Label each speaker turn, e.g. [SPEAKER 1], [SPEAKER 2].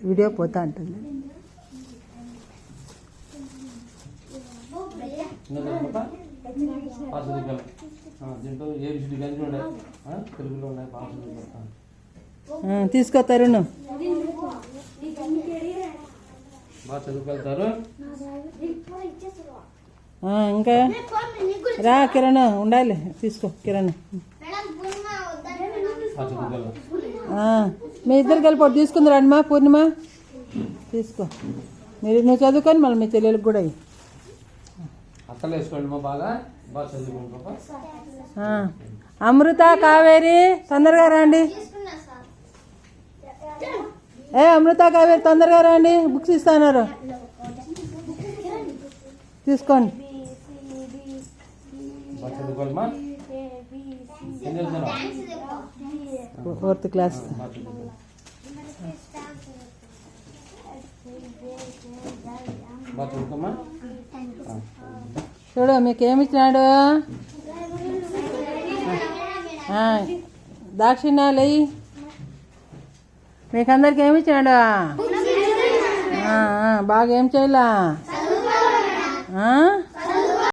[SPEAKER 1] Video పోతా ఉంటుంది. తీసుకో తరుణ్. ఇంకా రా కిరణ్, ఉండాలి. తీసుకో కిరణ్. మీ ఇద్దరు కలిపి తీసుకుంది రండి మా పూర్ణిమ. తీసుకో. నువ్వు చదువుకొని మళ్ళీ మీ చెల్లెలకు కూడా అయ్యి అమృత, కావేరి తొందరగా రండి. అమృత, కావేరి తొందరగా రండి, బుక్స్ ఇస్తున్నారు. తీసుకోండి. Fourth class. చూడు మీకేమి ఇచ్చినాడు. దాక్షిణ్యాలు అయ్యి మీకందరికి ఏమి ఇచ్చినాడు. బాగా ఏం చేయాలా.